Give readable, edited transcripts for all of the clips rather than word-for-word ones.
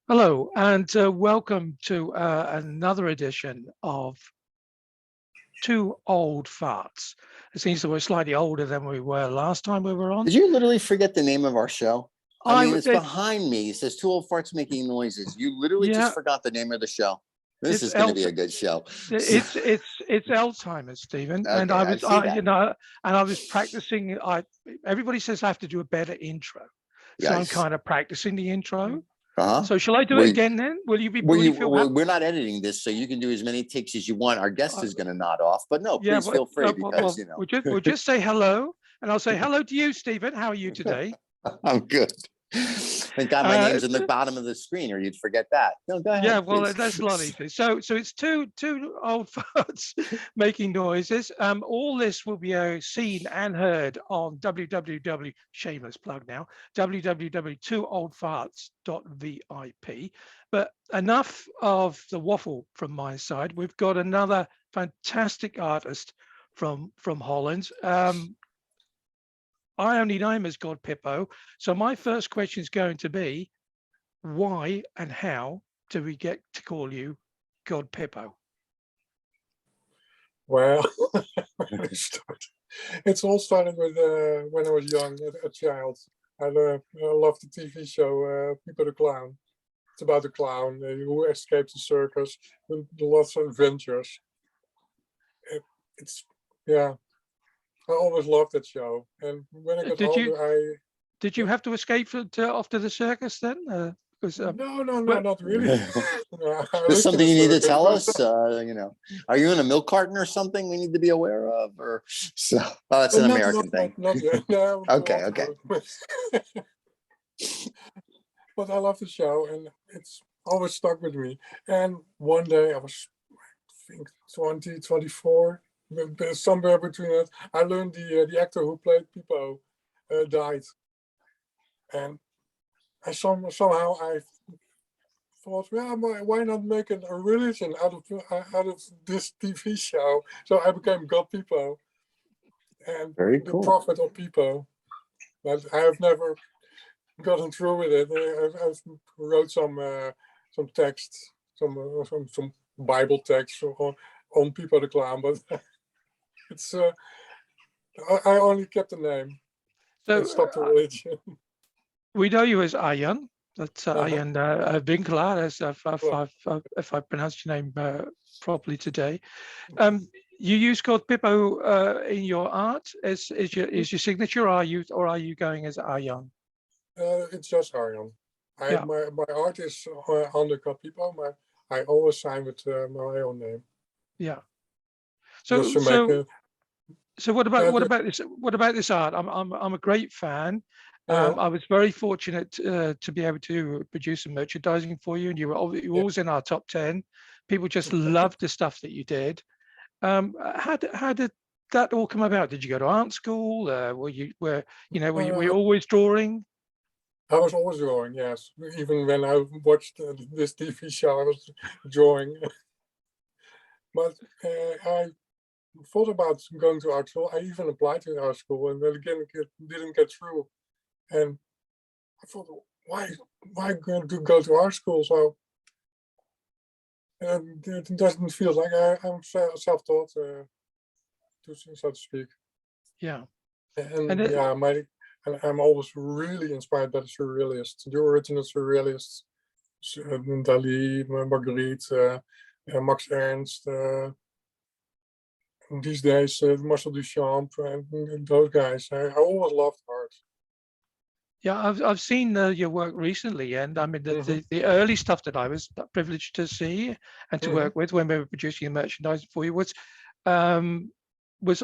Hello, and welcome to another edition of Two Old Farts. It seems that we're slightly older than we were last time we were on. Did you literally forget the name of our show? I mean, it's it, behind me. It says Two Old Farts Making Noises. You literally yeah, just forgot the name of the show. This it's is going to be a good show. it's Alzheimer's, Stephen, and Okay, I see that. I was practicing. Everybody says I have to do a better intro, so I'm Yes. kind of practicing the intro. Uh-huh. So shall I do it again then? Will you feel happy? We're not editing this, so you can do as many takes as you want. Our guest is going to nod off, but no, Yeah, please feel free because, we'll just say hello, and I'll say hello to you, Stephen. How are you today? I'm good. Thank God my name's in the bottom of the screen, or you'd forget that. No, go ahead. Yeah, well, please. that's a lot easier. So it's two old farts making noises. All this will be seen and heard on shameless plug now, www.twooldfarts.vip. But enough of the waffle from my side. We've got another fantastic artist from Holland. I only know him as Godpipo. So my first question is going to be, why and how do we get to call you Godpipo? Well, it's all started with when I was young, a child. I loved the TV show Pipo the Clown. It's about a clown who escapes the circus with lots of adventures. I always loved that show. And when I got older, Did you have to escape off to the circus then? No, not really. There's something you need to tell us. Are you in a milk carton or something we need to be aware of? Or so? Oh, that's an American thing. Not yet. No. Okay. But I love the show, and it's always stuck with me. And one day I was, I think, 20, 24, somewhere between that, I learned the actor who played Pipo died, and somehow I thought, well, why not make a religion out of this TV show? So I became Godpipo, and Very cool. The prophet of Pipo. But I have never gotten through with it. I wrote some text, some Bible text on Pipo the Clown, but it's I only kept the name. So stopped the religion. We know you as Arjan. That's Arjan Winkelaar, if I pronounced your name properly today. You use Godpipo in your art is your signature, or are you going as Arjan? It's just Arjan. My art is under Godpipo, but I always sign with my own name. Yeah. So what about this art? I'm a great fan. I was very fortunate to be able to produce some merchandising for you, and you were always in our top 10. People just loved the stuff that you did. How did that all come about? Did you go to art school? Were you always drawing? I was always drawing, yes. Even when I watched this TV show, I was drawing. But I thought about going to art school. I even applied to art school, and then again didn't get through. And I thought, why going to go to art school? So it doesn't feel like I'm self-taught, so to speak. Yeah. And I'm always really inspired by the surrealists, the original surrealists, Dali, Marguerite, Max Ernst. These days, Marcel Duchamp, and those guys. I always loved art. Yeah, I've seen your work recently, and I mean the early stuff that I was privileged to see and to work with when we were producing the merchandising for you was a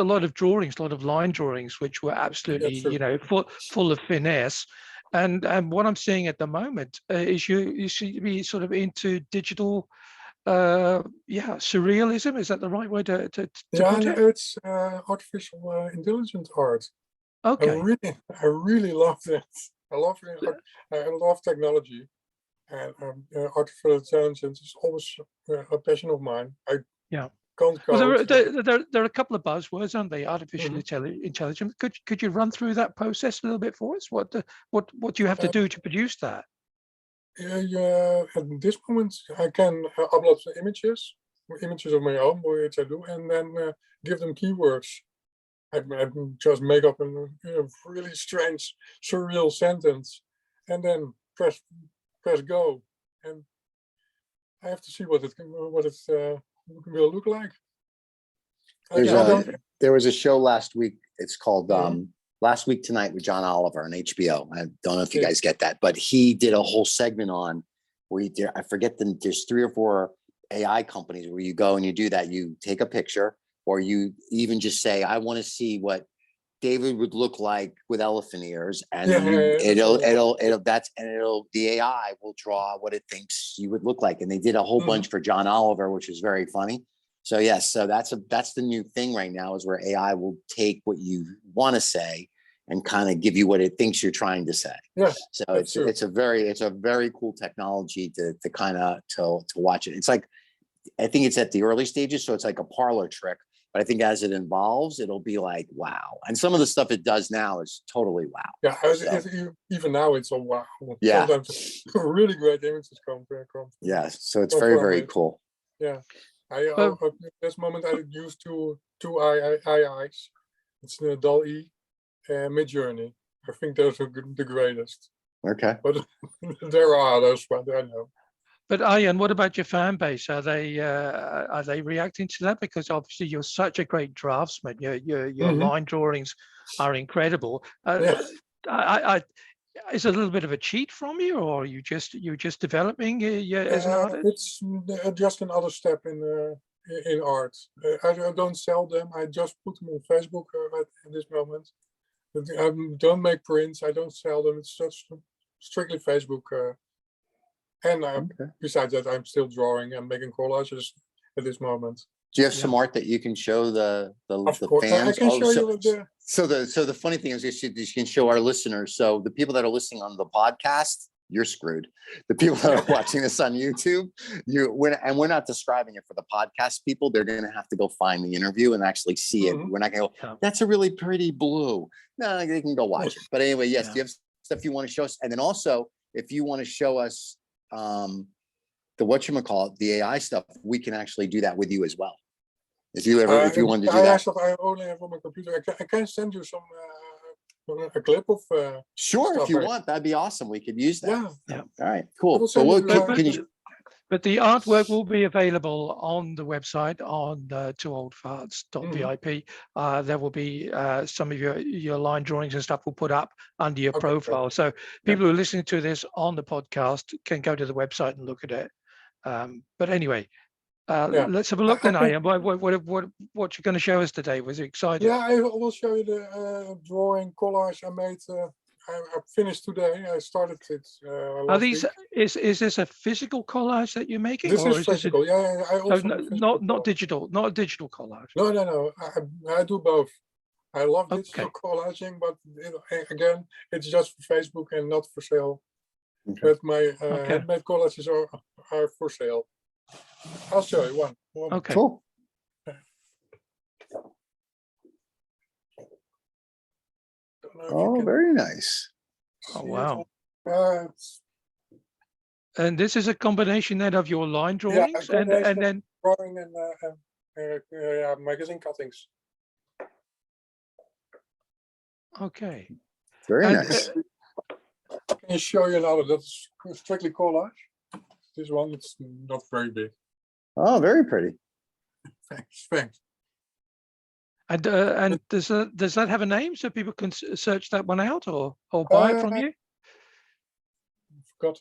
lot of drawings, a lot of line drawings, which were absolutely full of finesse. And what I'm seeing at the moment is you seem to be sort of into digital. Surrealism, is that the right way to put it? It's artificial intelligence art. Okay. I really love that. I love technology, and artificial intelligence is always a passion of mine. I can't go. Well, there are a couple of buzzwords, aren't they? Artificial intelligence. Could you run through that process a little bit for us? What do you have to do to produce that? Yeah, at this moment, I can upload the images of my own, which I do, and then give them keywords. I just make up a really strange, surreal sentence, and then press go, and I have to see what it will look like. There was a show last week. It's called Mhm. Last Week Tonight with John Oliver on HBO. I don't know if you guys get that, but he did a whole segment on where I forget there's 3 or 4 AI companies where you go and you do that. You take a picture, or you even just say, I want to see what David would look like with elephant ears, and the AI will draw what it thinks you would look like. And they did a whole bunch for John Oliver, which was very funny. So yes, so that's the new thing right now, is where AI will take what you want to say and kind of give you what it thinks you're trying to say. Yeah. So it's a very cool technology to kind of to watch it. It's like, I think it's at the early stages, so it's like a parlor trick. But I think as it evolves, it'll be like, wow. And some of the stuff it does now is totally wow. Yeah, even now it's a wow. Yeah. Sometimes really great images come. Yeah, so it's very cool. Yeah. At this moment I use two AIs. It's the DALL-E and Midjourney. I think those are the greatest. Okay. But there are others, but I know. But Arjan, what about your fan base? Are they reacting to that? Because obviously you're such a great draftsman. Your line drawings are incredible. Is it a little bit of a cheat from you, or you're just developing as an artist? It's just another step in art. I don't sell them. I just put them on Facebook at this moment. I don't make prints. I don't sell them. It's just strictly Facebook. Besides that, I'm still drawing and making collages at this moment. Do you have some art that you can show the fans? I can show you so the funny thing is, you can show our listeners. So the people that are listening on the podcast, you're screwed. The people that are watching this on YouTube, we're not describing it for the podcast people. They're going to have to go find the interview and actually see it. We're not going to go, that's a really pretty blue. No, they can go watch it. But anyway, yes, do you have stuff you want to show us? And then also, if you want to show us the AI stuff, we can actually do that with you as well. If you want to do that. I only have on my computer. I can send you a clip of. Sure, if you want, that'd be awesome. We could use that. Yeah. All right, cool. So but the artwork will be available on the website on twooldfarts.vip. There will be some of your line drawings and stuff will put up under your profile. So people who are listening to this on the podcast can go to the website and look at it. But anyway, let's have a look then, Arjan. What you're going to show us today? Was it exciting? Yeah, I will show you the drawing collage I made. I finished today. I started it. Are these? Is this a physical collage that you're making? This is physical. Yeah. I also not digital. Not a digital collage. No. I do both. I love digital collaging, but again, it's just for Facebook and not for sale. But my handmade collages are for sale. I'll show you one. Okay. Cool. Oh, very nice. Oh, wow. And this is a combination then of your line drawings and then drawing and magazine cuttings. Okay. Very nice. Can I show you another? That's strictly collage. This one, it's not very big. Oh, very pretty. Thanks. And does that have a name so people can search that one out or buy it from you? I forgot.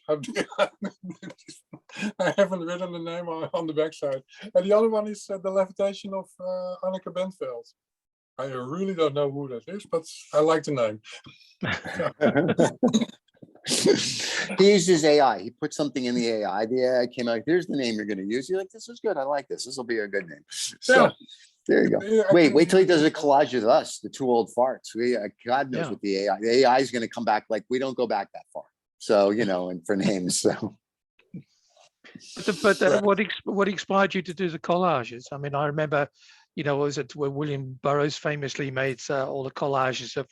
I haven't written the name on the backside. And the other one is the levitation of Anneke Bentveld. I really don't know who that is, but I like the name. He used his AI. He put something in the AI. The AI came out. Here's the name you're going to use. You're like, this is good. I like this. This will be a good name. So there you go. Wait till he does a collage with us, the two old farts. God knows what the AI. The AI is going to come back like we don't go back that far. So and for names. So. But what inspired you to do the collages? I mean, I remember. Was it where William Burroughs famously made all the collages of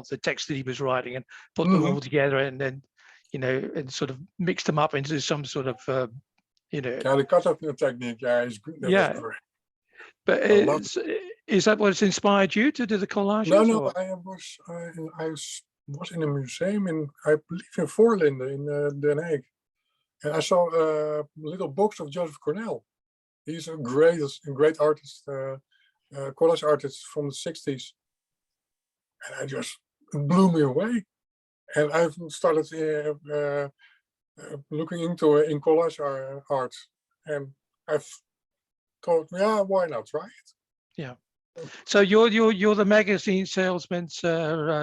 the text that he was writing and put them all together, and then, and sort of mixed them up into some sort of, Yeah, the cutout technique, yeah, is good. That was great. But is that what's inspired you to do the collages? No, I was in a museum I believe in Voorlinden in Den Haag, and I saw a little box of Joseph Cornell. He's a great artist, collage artist from the 60s, and it blew me away. And I've started looking into in collage art, and I've thought, yeah, why not try it? Yeah. So you're the magazine salesman's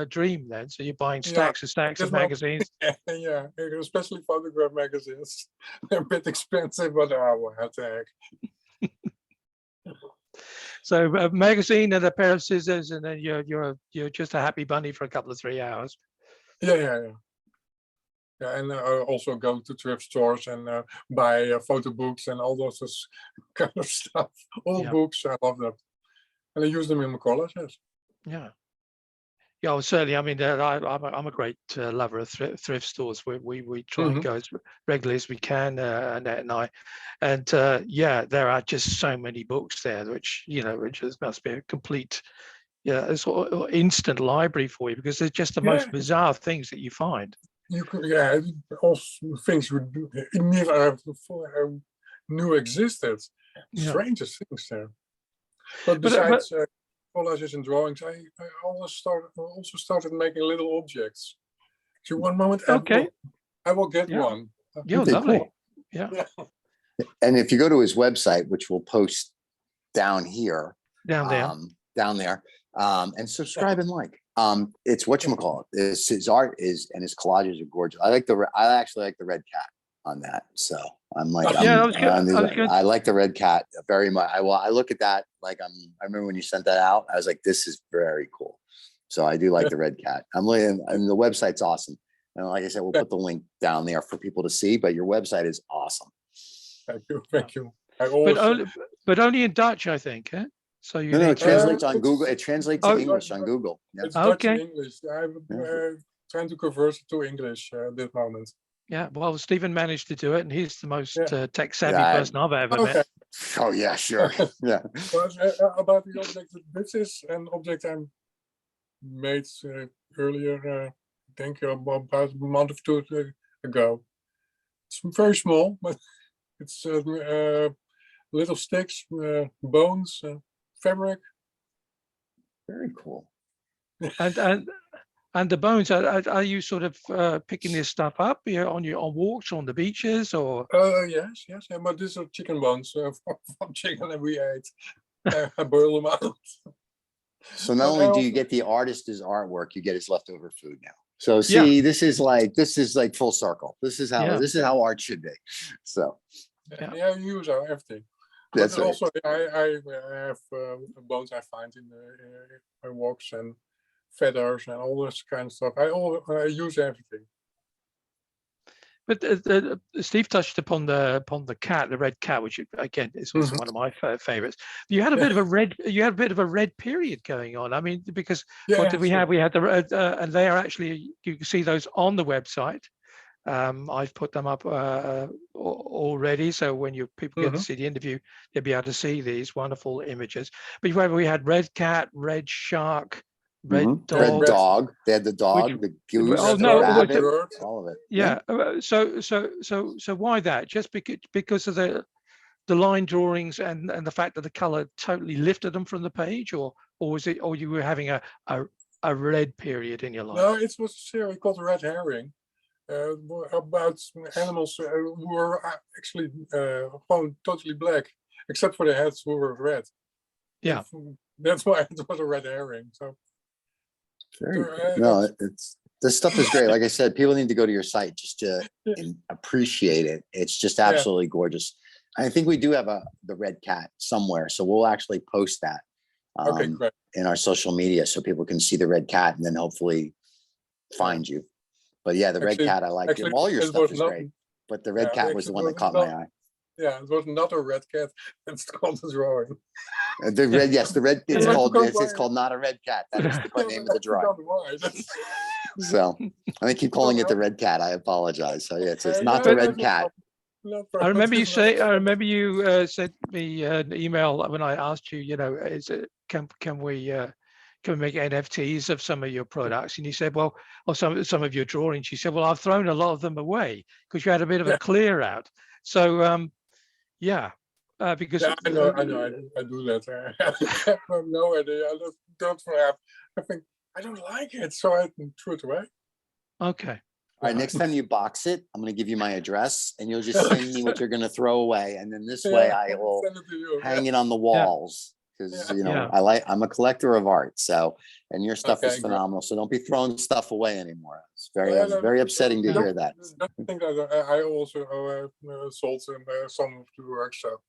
dream then. So you're buying stacks and stacks of magazines. Yeah, especially photograph magazines. They're a bit expensive, but what the heck. So a magazine and a pair of scissors, and then you're just a happy bunny for a couple of 3 hours. Yeah, and also go to thrift stores and buy photo books and all those kind of stuff. Old books, I love that. And I use them in my collages. Yeah. Yeah, well, certainly. I mean, I'm a great lover of thrift stores. We try and go as regularly as we can, Annette and I. And there are just so many books there, which must be a complete, sort of instant library for you, because there's just the most bizarre things that you find. You could, also things you never knew existed. Strangest things there. But besides collages and drawings, I also started making little objects. So one moment, I will get one. Yeah, lovely. Cool. Yeah. And if you go to his website, which we'll post down here, down there, and subscribe and like. It's whatchamacallit. His art and his collages are gorgeous. I actually like the red cat on that. So I'm like, I like the red cat very much. I look at that like I remember when you sent that out, I was like, this is very cool. So I do like the red cat. I'm looking, and the website's awesome. And like I said, we'll put the link down there for people to see, but your website is awesome. Thank you. But only in Dutch, I think, huh? So no, it translates on Google. It translates to English on Google. Yeah. It's Dutch and English. I'm trying to convert it to English at this moment. Yeah, well, Stephen managed to do it, and he's the most tech savvy person I've ever met. Oh yeah, sure. Yeah. But about the object, this is an object I made earlier. I think about a month or two ago. It's very small, but it's little sticks, bones, fabric. Very cool. And the bones, are you sort of picking this stuff up on walks on the beaches, or? Yes. But these are chicken bones from chicken that we ate. I boil them out. So not only do you get the artist's artwork, you get his leftover food now. So see, this is like full circle. This is how art should be. So you use everything. That's right. Also, I have bones I find in my walks and feathers and all this kind of stuff. I use everything. But Steve touched upon the cat, the red cat, which again is also one of my favorites. You had a bit of a red period going on. I mean, because what did we have? We had the and they are actually, you can see those on the website. I've put them up already, so when people get to see the interview, they'll be able to see these wonderful images. But we had red cat, red shark, red dog. Red dog. They had the dog, the goose, the rabbit, all of it. Yeah. So why that? Just because of the line drawings and the fact that the color totally lifted them from the page, or was it, or you were having a red period in your life? No, it was a series called Red Herring. About animals who were actually totally black, except for the heads who were red. Yeah, that's why it was a red herring. So, this stuff is great. Like I said, people need to go to your site just to appreciate it. It's just absolutely gorgeous. I think we do have the red cat somewhere, so we'll actually post that in our social media so people can see the red cat and then hopefully find you. But yeah, the red cat, I like it. All your stuff is great, but the red cat was the one that caught my eye. Yeah, it was not a red cat. It's called a drawing. The red, yes, the red. It's I called. forgot It's why. called Not a Red Cat. That is the Yeah, name of but the I drawing. forgot why. So I keep calling it the red cat. I apologize. So yeah, it's not the Yeah, red that's cat. no I problem. remember you It's not say. a I problem. remember you sent me an email when I asked you. You know, can we make NFTs of some of your products? And you said, well, or some of your drawings. You said, well, I've thrown a lot of them away because you had a bit of a Yeah. clear out. So yeah, because Yeah, I know, I do that. I have no idea. I just don't have. I think I don't like it, so I threw it away. okay. All right, next time you box it, I'm going to give you my address, and you'll just send me what you're going to throw away, and then this way I will send it to you. hang it on the walls because Yeah. I'm a collector of art. So, and your stuff is Okay, phenomenal. So don't be throwing stuff away anymore. It's Yeah, very upsetting to Yeah. hear that. I think I also sold some of the work. So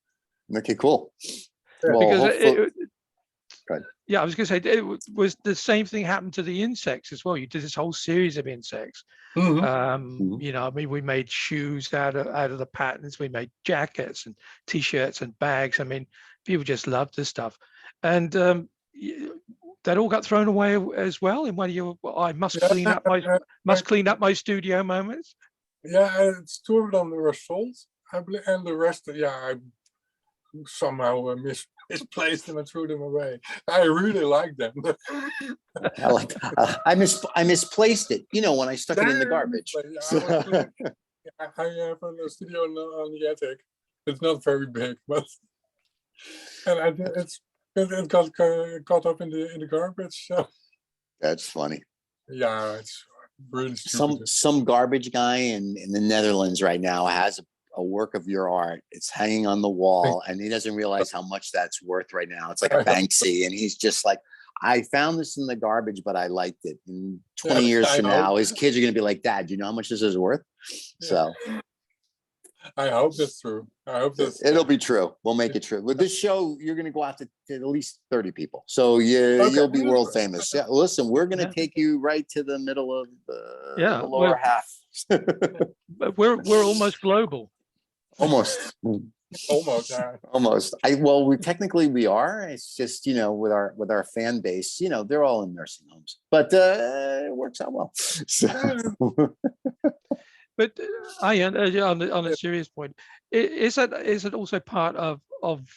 Okay, cool. Yeah. Well, Because hopefully, Go ahead. yeah, I was going to say it was the same thing happened to the insects as well. You did this whole series of insects. Mhm. You know, I mean, we made shoes out of the patterns. We made jackets and T-shirts and bags. I mean, people just loved this stuff, and that all got thrown away as well. In one of your, I must Yeah, clean up my studio moments. yeah, it's two of them that were sold, I believe, and the rest, I somehow misplaced them and threw them away. I really like them. I misplaced it. You know, when I stuck it in the garbage. I have a studio on the attic. It's not very big, but and it got caught up in the garbage. So That's funny. yeah, it's really stupid. Some garbage guy in the Netherlands right now has a work of your art. It's hanging on the wall, and he doesn't realize how much that's worth right now. It's like a Banksy, and he's just like, I found this in the garbage, but I liked it. And 20 years from now, his kids are going to be like, Dad, do you know how much this is worth? So I hope that's true. I hope it'll be true. We'll make it true. With this show, you're going to go out to at least 30 people. So you'll be world famous. Yeah. Listen, we're going to take you right to the middle of the lower half. But we're almost global. Almost. Almost. We technically we are. It's just, with our fan base, they're all in nursing homes, but it works out well. So. But on a serious point, is it also part of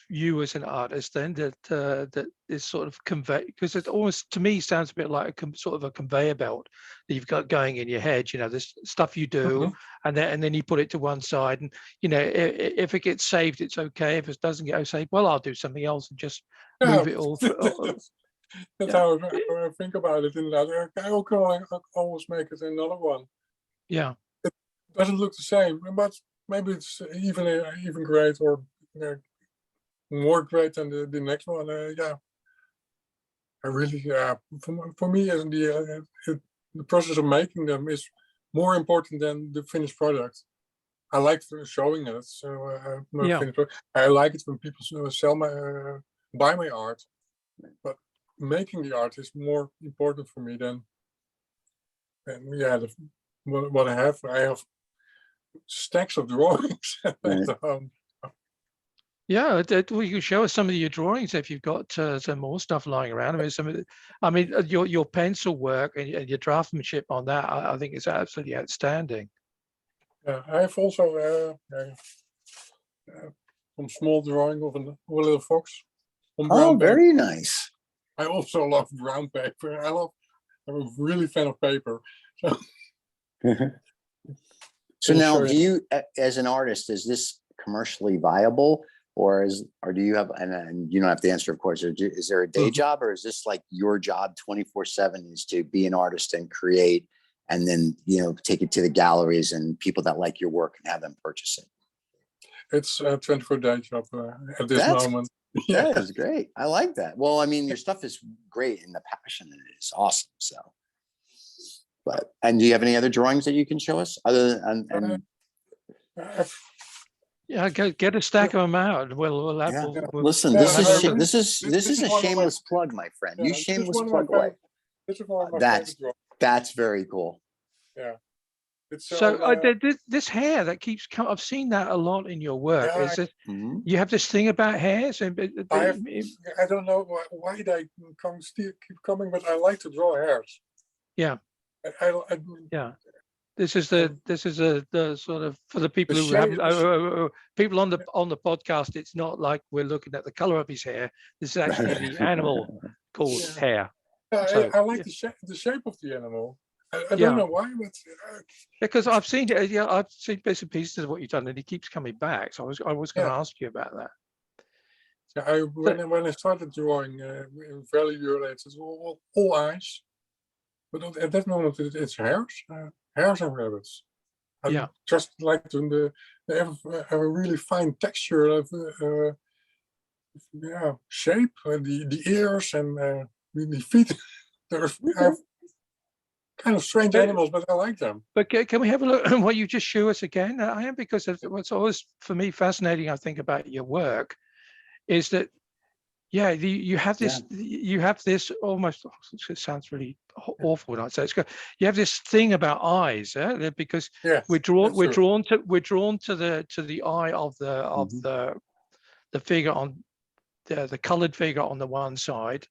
you as an artist then that is sort of convey, because it almost to me sounds a bit like sort of a conveyor belt that you've got going in your head. This stuff you do, and then you put it to one side, and if it gets saved, it's okay. If it doesn't get saved, well, I'll do something else and just move it all. That's how I think about it. In that, I always make it another one. Yeah. Doesn't look the same, but maybe it's even great or more great than the next one. I really for me, as the process of making them is more important than the finished product. I like showing it, so I like it when people buy my art, but making the art is more important for me than what I have. I have stacks of drawings at home. Yeah, well, you can show us some of your drawings if you've got some more stuff lying around. Your pencil work and your draftsmanship on that, I think is absolutely outstanding. Yeah, I have also some small drawing of a little fox. Oh, very nice. I also love brown paper. I'm a really fan of paper. So now, do you, as an artist, is this commercially viable, or do you have, and you don't have to answer, of course, is there a day job, or is this like your job 24/7 is to be an artist and create, and then, take it to the galleries and people that like your work and have them purchase it? It's a 24-day job at this moment. That is great. I like that. Well, your stuff is great, and the passion in it is awesome. So. And do you have any other drawings that you can show us other than? Yeah, get a stack of them out. Listen, this is a shameless plug, my friend. You shameless plug away. This is one of my favorite drawings. That's very cool. Yeah, It's So on, this hair that keeps coming, I've seen that a lot in your work. yeah, Is it Mhm. you have this thing about hairs? And I don't know why they still keep coming, but I like to draw hairs. yeah, I yeah. This is the sort of, for the people the who have shape. people on the podcast. It's not like we're looking at the color of his hair. This is actually the animal called Yeah. hair. Yeah, So I like the shape of the animal. I don't yeah, know why, but because I've seen it. Yeah, I've seen bits and pieces of what you've done, and he keeps coming back. So I was going yeah. to ask you about that. Yeah, So, when I started drawing in very early age, it's all eyes. But at that moment, it's hairs and rabbits. I yeah. just like they have a really fine texture of yeah, shape, the ears and the feet. They're kind of strange animals, but I like them. But can we have a look at what you just show us again? I am, because what's always for me fascinating, I think, about your work is that, yeah, you have this, almost, it sounds really awful when I say it. You have this thing about eyes, because Yeah, we're that's true. drawn to the eye of the figure on the colored figure on the one side,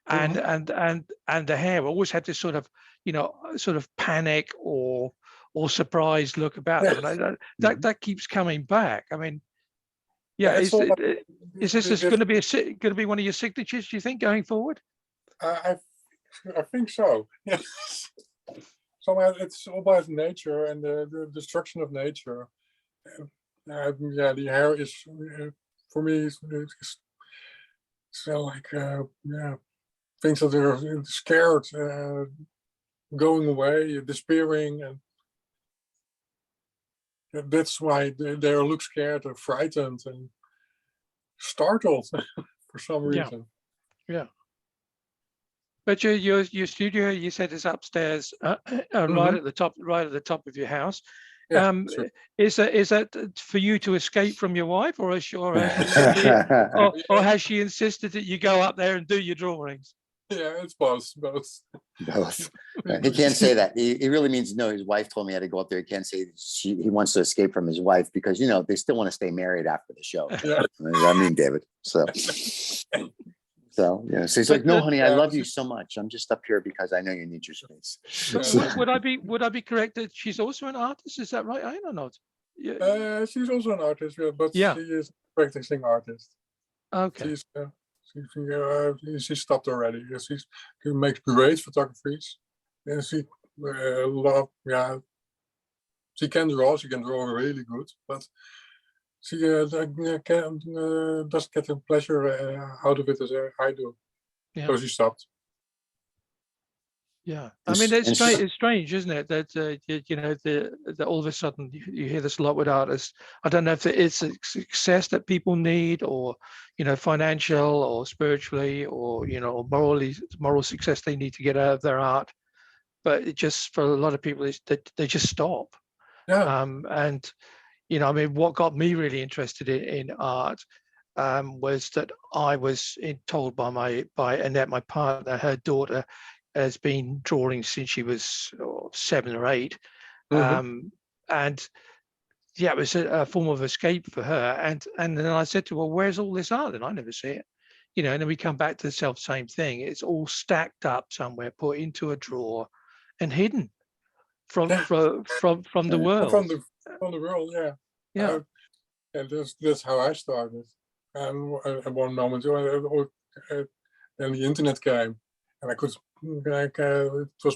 and the hair always had this sort of, sort of panic or surprised look about them, and that keeps coming back. I mean, yeah, Yeah, it's all about is this going to be one of your signatures, do you think, going forward? I think so. Yes. Somehow it's all about nature and the destruction of nature. Yeah, the hair is for me is so like yeah, things that are scared, going away, disappearing, and that's why they look scared or frightened and startled for some Yeah, reason. yeah. But your studio, you said, is upstairs, right at the top of your house. Yeah, sure. Is that for you to escape from your wife, or has she insisted that you go up there and do your drawings? Yeah, it's both. Both. He can't say that. He really means no. His wife told me I had to go up there. He can't say he wants to escape from his wife because they still want to stay married after the show. Yeah. I mean, David. So yeah. So he's like, no, honey, I love you so much. I'm just up here because I know you need your space. Would I be correct that she's also an artist? Is that right? I don't know. Yeah. She's also an artist, but yeah. She is a practicing artist. Okay. She stopped already. She makes great photographies, and she yeah. She can draw. She can draw really good, but she doesn't get the pleasure out of it as I do. Yeah. So she stopped. Yeah, I mean, it's strange, isn't it, that that all of a sudden you hear this a lot with artists. I don't know if it's a success that people need, or financial, or spiritually, or moral success they need to get out of their art. But it just, for a lot of people, is that they just stop. Yeah. And I mean, what got me really interested in art was that I was told by Annette, my partner, her daughter has been drawing since she was 7 or 8, and yeah, it was a form of escape for her. And then I said to her, well, where's all this art? And I never see it, and then we come back to the same thing. It's all stacked up somewhere, put into a drawer, and hidden from the world. From the world, yeah. Yeah. And that's how I started. And at one moment, then the internet came, and it was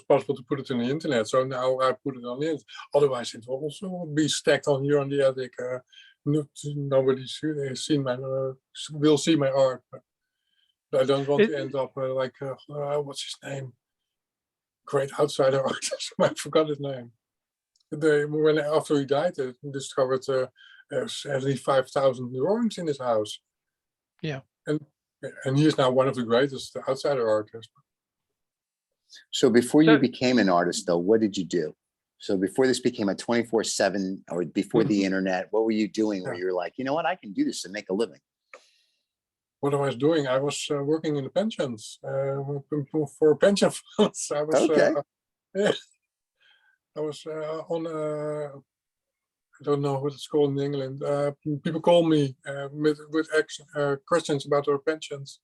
possible to put it in the internet. So now I put it on the internet. Otherwise, it will also be stacked on here on the attic. Nobody will see my art. But I don't want to end up like what's his name? Great outsider artist. I forgot his name. After he died, I discovered 75,000 drawings in his house. Yeah. And he is now one of the greatest outsider artists. So before you became an artist, though, what did you do? So before this became a 24/7, or before the internet, what were you doing where you're like, you know what, I can do this and make a living? What I was doing, I was working in the pensions for pension funds. I was okay. Yeah. I was on I don't know what it's called in England. People call me with questions about their pensions.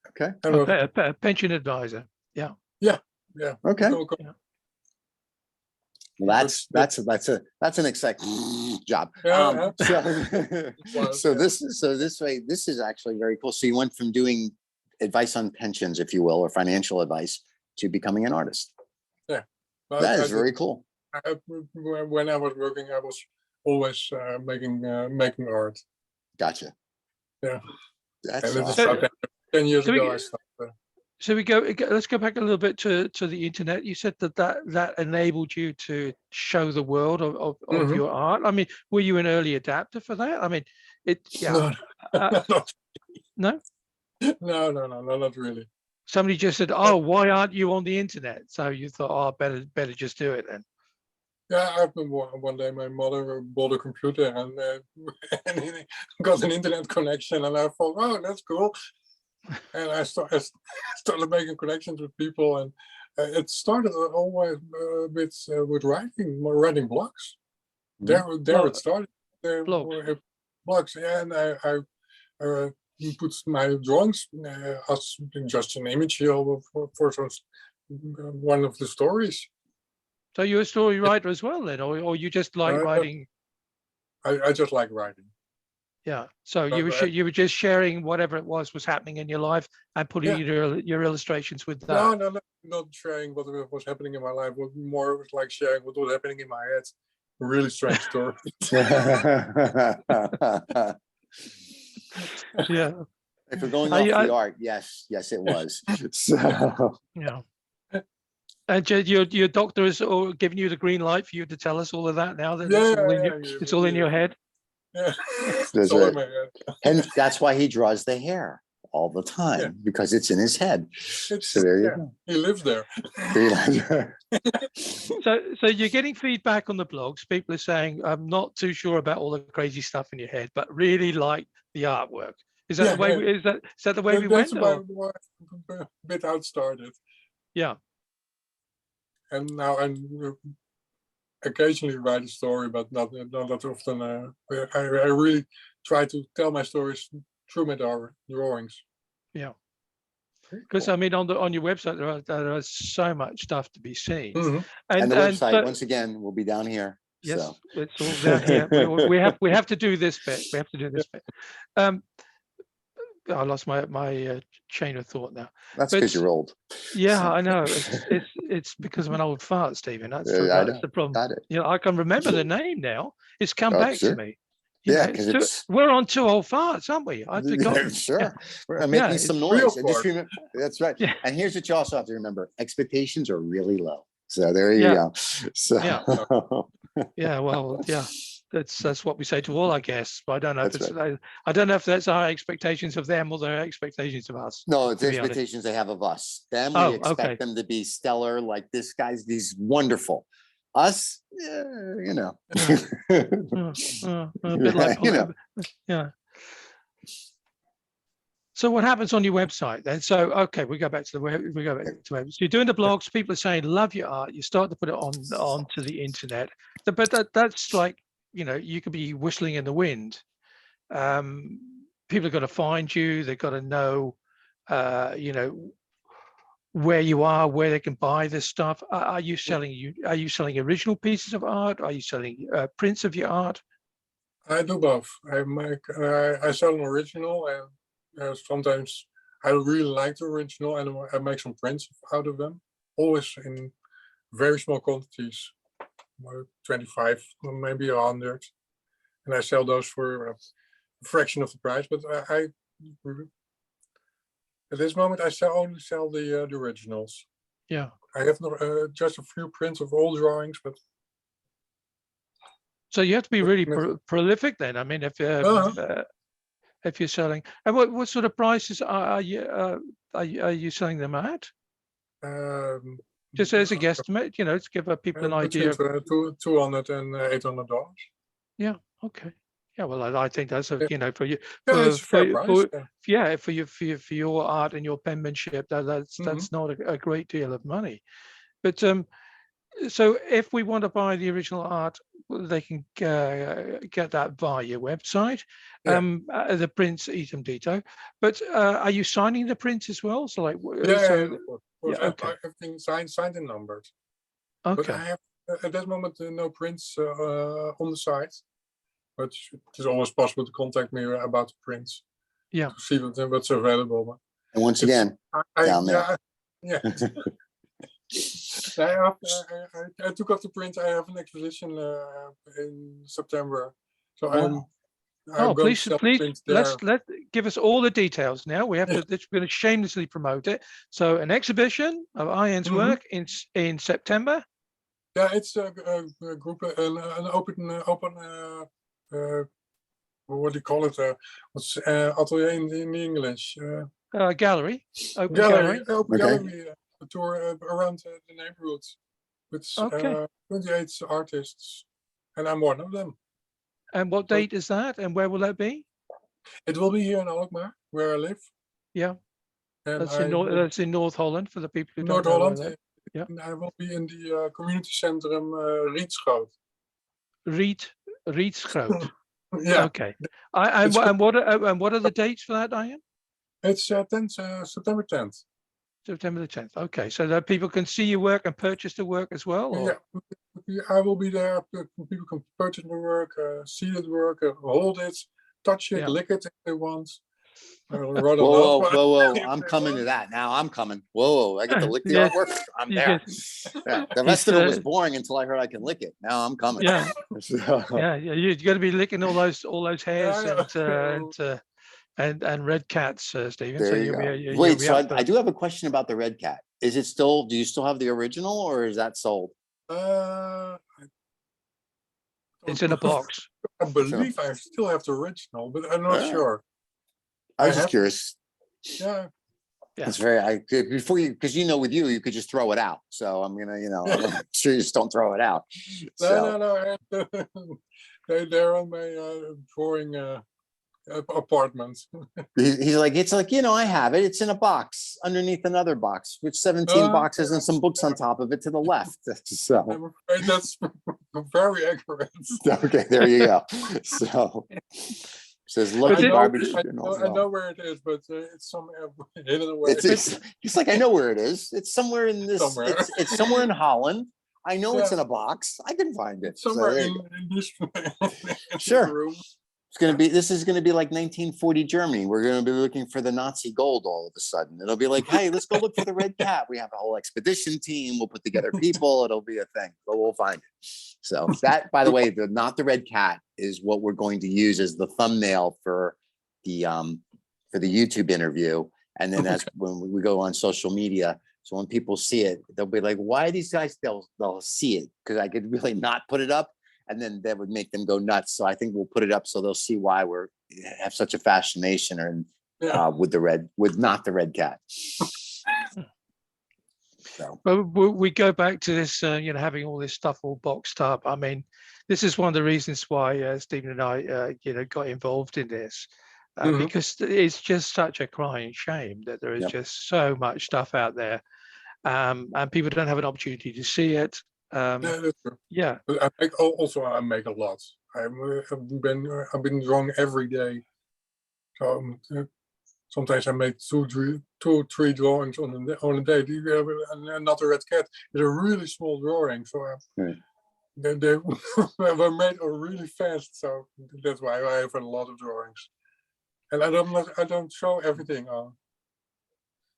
Okay. A pension advisor. Yeah. Yeah. Okay. People call- Yeah. Well, that's an exciting job. Yeah. So this is actually very cool. So you went from doing advice on pensions, if you will, or financial advice, to becoming an artist. Yeah. That is very cool. When I was working, I was always making art. Gotcha. Yeah. That's and awesome. 10 years So ago, I started. So let's go back a little bit to the internet. You said that enabled you to show the world of Mhm. your art. I mean, were you an early adapter for that? I mean, No, no. no, not really. Somebody just said, "Oh, why aren't you on the internet?" So you thought, "Oh, better just do it then." Yeah, one day my mother bought a computer and, and got an internet connection, and I thought, "Oh, that's cool." And I started making connections with people, and it started always with writing blogs. There it started. There Blogs. were blogs, yeah, and I put my drawings as just an image for some, one of the stories. So you're a story writer as well then, or you just like writing? I just like writing. Yeah. So you were just sharing whatever it was happening in your life and putting your illustrations with that. No, not sharing what was happening in my life. But more was like sharing what was happening in my head. A really strange story. Yeah. If we're going off the art, yes, it was. So Yeah. And your doctor is giving you the green light for you to tell us all of that now that it's all in your head. Yeah. That's all right. in my head. And that's why he draws the hair all the time, because it's in his head. So there you go. He lives there. So you're getting feedback on the blogs. People are saying, "I'm not too sure about all the crazy stuff in your head, but really like the artwork." Is that the way? Is that the way we went? That's a bit how it started. Yeah. And now I occasionally write a story, but not that often. I really try to tell my stories through my drawings. Yeah. Because I mean, on your website there is so much stuff to be seen, and the website once again will be down here. Yes, so. it's all down here. we have to do this bit. We have to do this bit. I lost my chain of thought now. That's because you're old. Yeah, so. I know. It's because of an old fart, Stephen. That's the problem. I can remember the name now. It's come back to me. Because we're on two old farts, aren't we? I forgot. Sure. We're making some noise. And just remember, that's right. Yeah. And here's what you also have to remember: expectations are really low. So there you go. So well, that's what we say to all our guests. But I don't know I don't know if that's our expectations of them or their expectations of us. No, it's the expectations they have of us. Them, we expect them to be stellar, like this guy's. He's wonderful. Us, a bit like So what happens on your website then? So we go back to the web. So you're doing the blogs. People are saying love your art. You start to put it onto the internet. But that's like, you could be whistling in the wind. People have got to find you. They've got to know, where you are, where they can buy this stuff. Are you selling original pieces of art? Are you selling prints of your art? I do both. I sell an original, and sometimes I really like the original, and I make some prints out of them. Always in very small quantities, 25, maybe 100, and I sell those for a fraction of the price. But at this moment, I only sell the originals. Yeah. I have just a few prints of old drawings, but. So you have to be really prolific then. I mean, if you're selling, and what sort of prices are you selling them at? Just as a guesstimate, to give people an idea. $200 and $800. Yeah. Okay. Yeah, well, I think that's for you, for your art and your penmanship, that's not a great deal of money. But So if we want to buy the original art, they can get that via your website. The prints Item Dito. But are you signing the prints as well? So like, Of course. yeah, okay, Everything signed and numbered. But okay, I have at that moment no prints on the site. But it is always possible to contact me about the prints. yeah. To see what's available. And once again, down there. Yeah. I took off the print. I have an exposition in September, so I'm going please, to sell please, prints there. let give us all the details now. We have to. We're going to shamelessly promote it. So an exhibition of Arjan's work in September. Yeah, it's a group, an open what do you call it? What's atelier in English? Gallery, open Gallery, gallery. open gallery. A tour around the neighborhood with 28 artists, and I'm one of them. And what date is that? And where will that be? It will be here in Alkmaar, where I live. Yeah, and that's in North Holland for the people who North don't know. Holland. Yeah, and I will be in the community centrum Rietschoot. Rietschoot. Yeah. Okay. And what are the dates for that, Arjan? It's September 10th. September the 10th. Okay, so that people can see your work and purchase the work as well? Or? Yeah, I will be there. People can purchase the work, see the work, hold it, touch it, lick it if they want. Whoa. I'm coming to that now. I'm coming. Whoa, I get to lick the artwork. I'm there. The rest of it was boring until I heard I can lick it. Now I'm coming. Yeah. You're going to be licking all those hairs and red cats, Stephen. There you go. Wait, so I do have a question about the red cat. Is it still? Do you still have the original, or is that sold? It's in a box. I believe I still have the original, but I'm not sure. I was just curious. Yeah. It's very before you, because with you could just throw it out. So I'm gonna, I'm sure you just don't throw it out. No. They're on my drawing apartment. He's like, it's like, I have it. It's in a box underneath another box with 17 boxes and some books on top of it to the left. So I'm afraid that's very accurate. Okay, there you go. So says lucky garbage. I know where it is, but it's somewhere hidden away. He's like, I know where it is. It's somewhere in this. It's somewhere in Holland. I know it's in a box. I can find it. Somewhere in this room. This is gonna be like 1940 Germany. We're gonna be looking for the Nazi gold all of a sudden. It'll be like, hey, let's go look for the red cat. We have a whole expedition team. We'll put together people. It'll be a thing. But we'll find it. So that, by the way, not the red cat is what we're going to use as the thumbnail for the YouTube interview. And then that's when we go on social media. So when people see it, they'll be like, why are these guys? They'll see it because I could really not put it up. And then that would make them go nuts. So I think we'll put it up so they'll see why we have such a fascination with not the red cat. So. But we go back to this, having all this stuff all boxed up. I mean, this is one of the reasons why Stephen and I, got involved in this because it's just such a crying shame that there is just so much stuff out there, and people don't have an opportunity to see it. That's true. Yeah. But I make a lot. I've been drawing every day. So sometimes I make two, three drawings on a day. Not a red cat. It's a really small drawing, so they were made really fast. So that's why I have a lot of drawings, and I don't show everything on.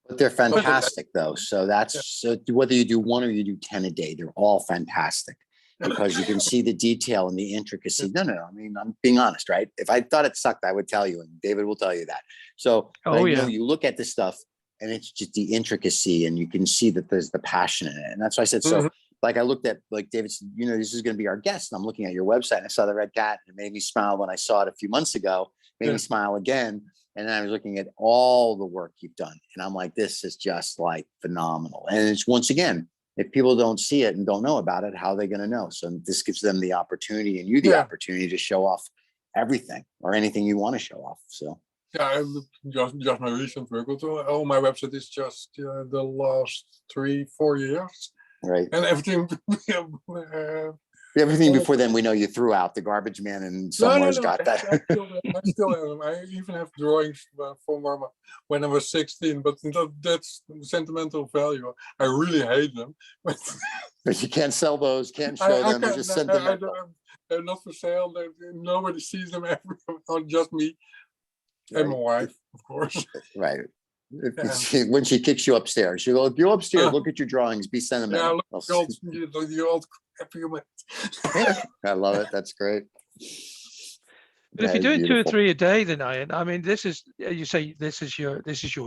But they're fantastic though. So so whether you do 1 or you do 10 a day, they're all fantastic because you can see the detail and the intricacy. No. I mean, I'm being honest, right? If I thought it sucked, I would tell you, and David will tell you that. So you look at this stuff and it's just the intricacy and you can see that there's the passion in it. And that's why I said, so like I looked at, like David said, this is going to be our guest. And I'm looking at your website and I saw the red cat and it made me smile when I saw it a few months ago, made me smile again. And then I was looking at all the work you've done. And I'm like, this is just like phenomenal. And it's, once again, if people don't see it and don't know about it, how are they going to know? So this gives them the opportunity and you the opportunity to show off everything or anything you want to show off. So yeah, just my recent work. All my website is just the last 3-4 years. Right. And everything. Everything before then, we know you threw out. The garbage man and somewhere's got that. I still am. I even have drawings from when I was 16, but that's sentimental value. I really hate them. But you can't sell those, can't show them. They're just sentimental. They're not for sale. Nobody sees them ever, not just me and my wife, of course. Right. When she kicks you upstairs, she goes, "You upstairs, look at your drawings, be sentimental." Yeah, the old crappy. I love it. That's great. But if you're doing 2 or 3 a day, then I mean, this is, you say this is your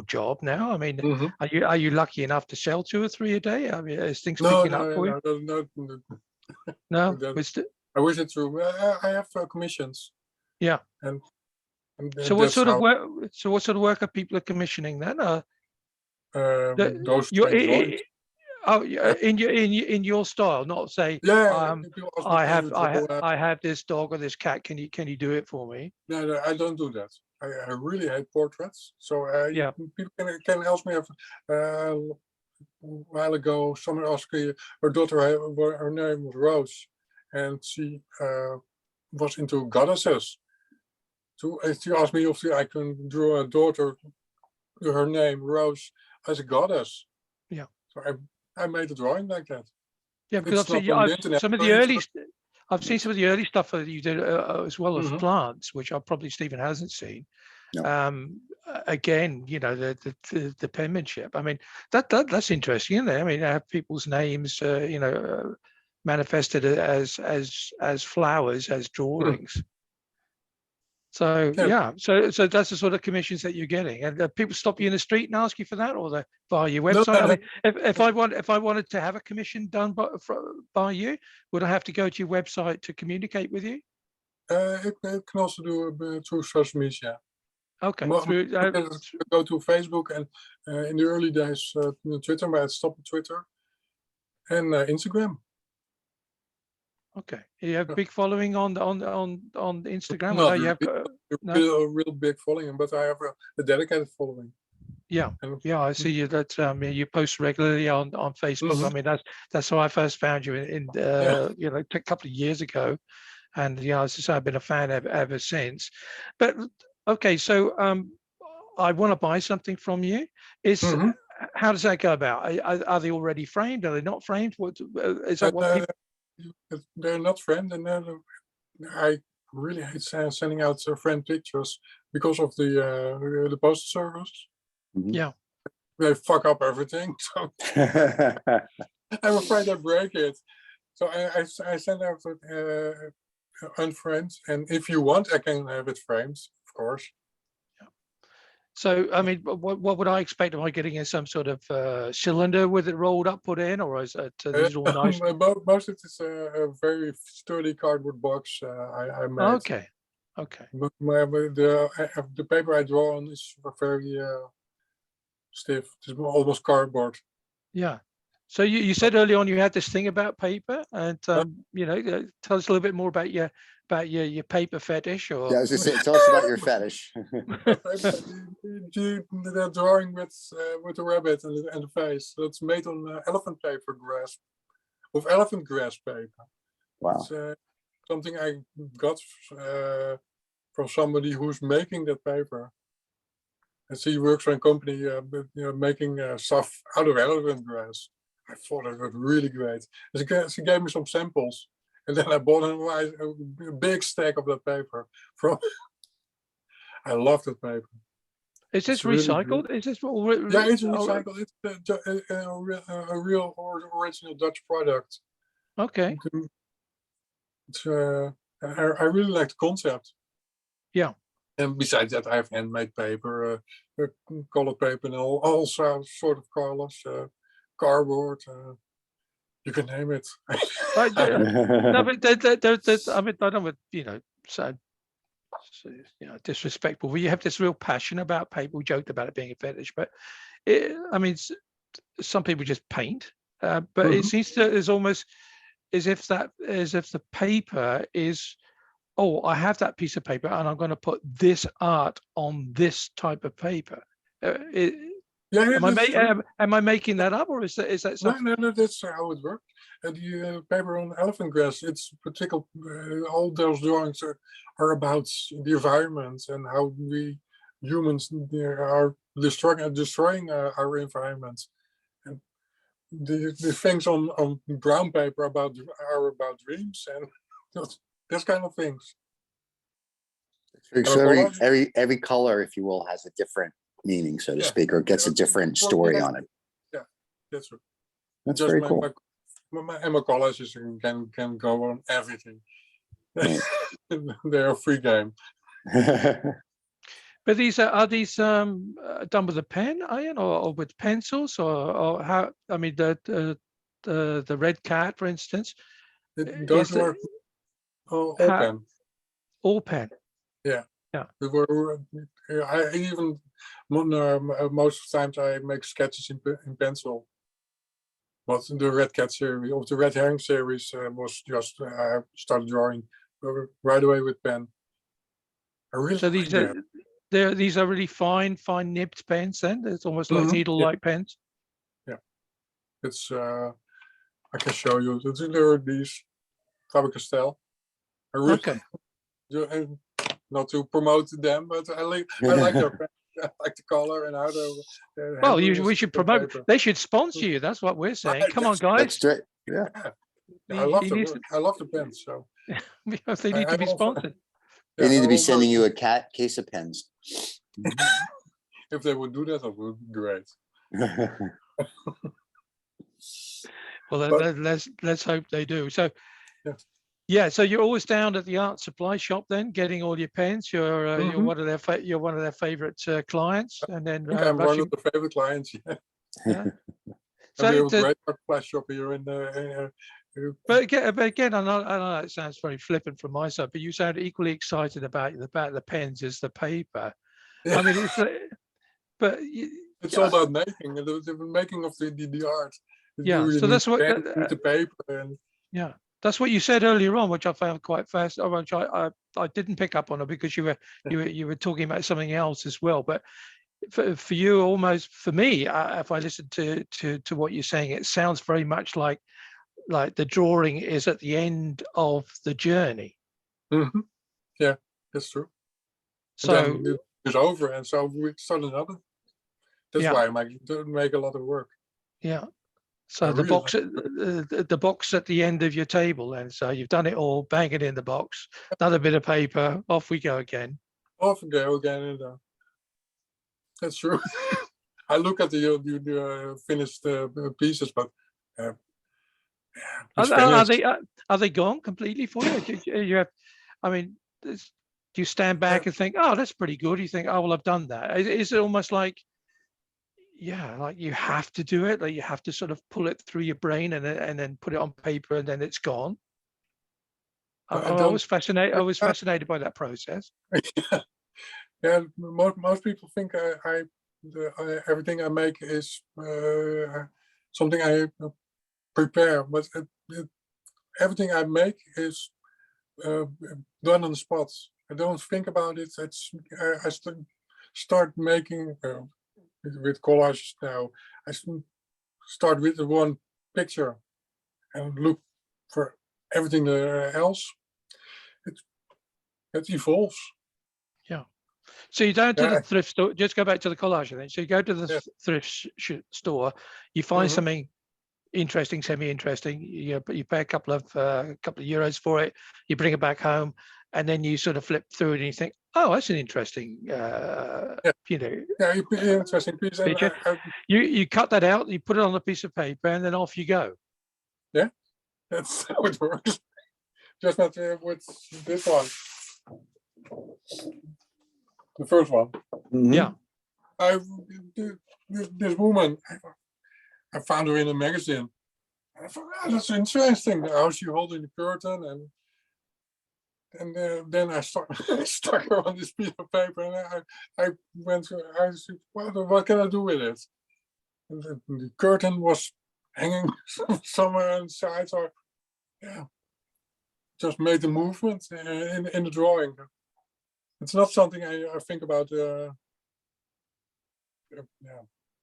job now. I mean, are you lucky enough to sell 2 or 3 a day? I mean, is things picking up for you? No. I wish it's true. I have commissions. Yeah. And so what sort of work? So what sort of work are people commissioning then? Those in your style, not say, I have this dog or this cat. Can you do it for me? No, I don't do that. I really hate portraits. So people can ask me. A while ago, someone asked me, her daughter, her name was Rose, and she was into goddesses. So she asked me if I can draw a daughter, her name Rose, as a goddess. Yeah. So I made a drawing like that. Yeah, because I've seen some of the early stuff that you did as well as plants, which probably Stephen hasn't seen. No. Again, you know, the penmanship. I mean, that's interesting, isn't it? I mean, have people's names, manifested as flowers, as drawings. So so that's the sort of commissions that you're getting. And people stop you in the street and ask you for that, or via your website. No. I mean, if I wanted to have a commission done by you, would I have to go to your website to communicate with you? It can also do through social media. Okay. Go to Facebook and in the early days Twitter, but I stopped Twitter and Instagram. Okay. You have a big following on Instagram? Not you have a real big following, but I have a dedicated following. Yeah, I see you. That you post regularly on Facebook. I mean, that's how I first found you a couple of years ago, and as I say, I've been a fan ever since. But okay, so I want to buy something from you. How does that go about? Are they already framed? Are they not framed? What is that? What people... They're not framed, and I really hate sending out framed pictures because of the postal service. Yeah, they fuck up everything. So I'm afraid I break it. So I send out unframed, and if you want, I can have it framed, of course. So, I mean, what would I expect? Am I getting some sort of cylinder with it rolled up, put in, or is it these all nice? Most of it is a very sturdy cardboard box I made. Okay. The paper I draw on is very stiff. It's almost cardboard. Yeah. So you said early on you had this thing about paper, and tell us a little bit more about your paper fetish. Or I was just saying, tell us about your fetish. The drawing with the rabbit and the face. That's made on elephant grass paper. Wow. It's something I got from somebody who's making that paper. And she works for a company making stuff out of elephant grass. I thought it was really great. She gave me some samples, and then I bought a big stack of that paper. I love that paper. Is this recycled? Really, is this all? Yeah, it's recycled. It's a real original Dutch product. Okay. It's I really like the concept. Yeah. And besides that, I have handmade paper, colored paper, and all sort of colors, cardboard. You can name it. No, but I mean, I don't want so disrespectful. Well, you have this real passion about paper. We joked about it being a fetish, but I mean, some people just paint, but it seems to is almost as if the paper is. Oh, I have that piece of paper, and I'm going to put this art on this type of paper. Yeah, Am I making that up, or is that something? No, that's how it works. And the paper on elephant grass, it's particular. All those drawings are about the environment and how we humans are destroying our environment. And the things on brown paper are about dreams and those kind of things. So every color, if you will, has a different meaning, so to speak, or gets a different story on it. Yeah, that's true. That's very cool. My collages can go on everything. Right. They're a free game. But are these done with a pen, Ian, or with pencils, or how? I mean, the red cat, for instance. Those were all pen. All pen. Yeah. Yeah. I even most of the times I make sketches in pencil. But the Red Cat series, or the Red Herring series, was just I started drawing right away with pen. I really so these are really fine nibbed pens. Then it's almost like needle-like pens. Yeah, it's I can show you. There are these Faber-Castell. Okay. Not to promote them, but I like their pen. I like the color and how well, we should promote. Paper. They should sponsor you. That's what we're saying. Come on, guys. That's yeah. I love the pens. So they need to be sponsored. They need to be sending you a case of pens. If they would do that, that would be great. Well, let's hope they do. So. Yeah, so you're always down at the art supply shop then, getting all your pens. You're one of their favorite clients, and then I'm one of the favorite clients. Yeah. So we have a great art supply shop here in the. But again, I know it sounds very flippant from my side, but you sound equally excited about the pens as the paper. Yeah. I mean, it's all about making the making of the art. Yeah, so that's what the paper and yeah. That's what you said earlier on, which I found quite fast. Which I didn't pick up on it because you were talking about something else as well. But for you, almost for me, if I listen to what you're saying, it sounds very much like the drawing is at the end of the journey. Mm-hmm. Yeah, that's true. So and then it's over, and so we start another. That's why I make a lot of work. Yeah. So the box at the end of your table, and so you've done it all, bang it in the box, another bit of paper, off we go again. Off we go again, and that's true. I look at the finished pieces, but are they gone completely for you? You have, I mean, do you stand back and think, oh, that's pretty good? You think, oh, well, I've done that. Is it almost like? Yeah, like you have to do it, like you have to sort of pull it through your brain and then put it on paper and then it's gone. I was fascinated by that process. Yeah, most people think everything I make is something I prepare, but everything I make is done on the spot. I don't think about it. I start making. With collages now, I start with the one picture and look for everything else. It evolves. Yeah. So you don't to the thrift store. Just go back to the collage then. So you go to the thrift store. You find something interesting, semi-interesting. You pay a couple of euros for it. You bring it back home, and then you sort of flip through it and you think, oh, that's an interesting, interesting piece. Picture. You cut that out, you put it on a piece of paper, and then off you go. Yeah, that's how it works. Just not with this one. The first one. Mm-hmm. Yeah. This woman, I found her in a magazine. I thought, that's interesting. How she holding the curtain and then I stuck her on this piece of paper, and I said, what can I do with it? And the curtain was hanging somewhere inside, so just made the movement in the drawing. It's not something I think about.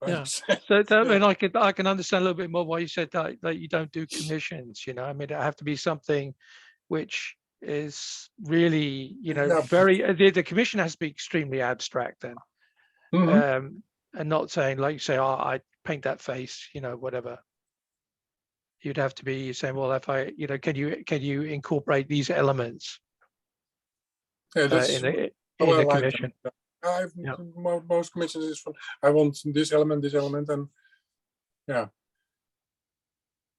Yeah. Right? So that, I Yeah. mean, I can understand a little bit more why you said that you don't do commissions. You know, I mean, it have to be something which is really, you know, Yeah. very. The commission has to be extremely abstract then, Mhm. and not saying like you say, oh, I paint that face, you know, whatever. You'd have to be saying, well, if I, you know, can you incorporate these elements Yeah, that's in how I a like commission? them. I've Yeah. most commissions is from I want this element, and yeah,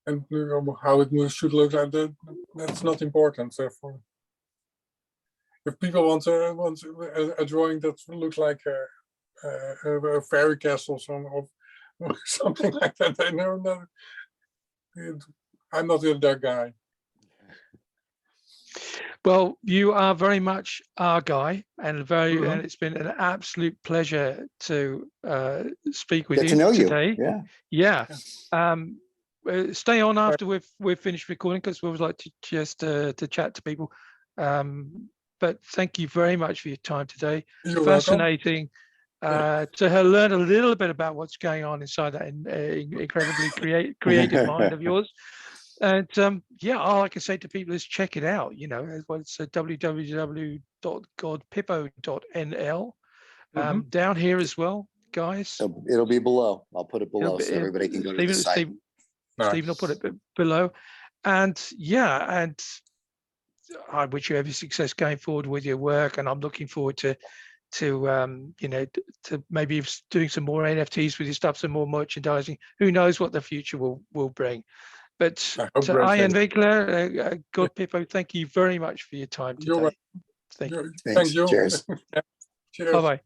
and how it should look like that. That's not important. Therefore, if people want a drawing that looks like a fairy castle or something like that, they know no, I'm not that guy. Well, you are very much our guy, and Mhm. it's been an absolute pleasure to speak with Get to you know you. today. Yeah. Yeah. Yeah. Stay on after we've finished recording, because we would like to just to chat to people. But thank you very much for your time today. You're welcome. Fascinating to learn a little bit about what's going on inside that incredibly creative mind of yours. And yeah, all I can say to people is check it out. You know, it's www.godpipo.nl. Mhm. Down here as well, guys. It'll be below. I'll put it It'll below be, so everybody can go to the Stephen, site. Stephen will put it below. And yeah, and I wish you every success going forward with your work. And I'm looking forward to you know, to maybe doing some more NFTs with your stuff, some more merchandising. Who knows what the future will bring. But I hope to great Arjan things. Winkelaar, Godpipo, thank you very much for your time You're today. Thank you. Thank Thanks. you. Cheers. Cheers. Bye bye.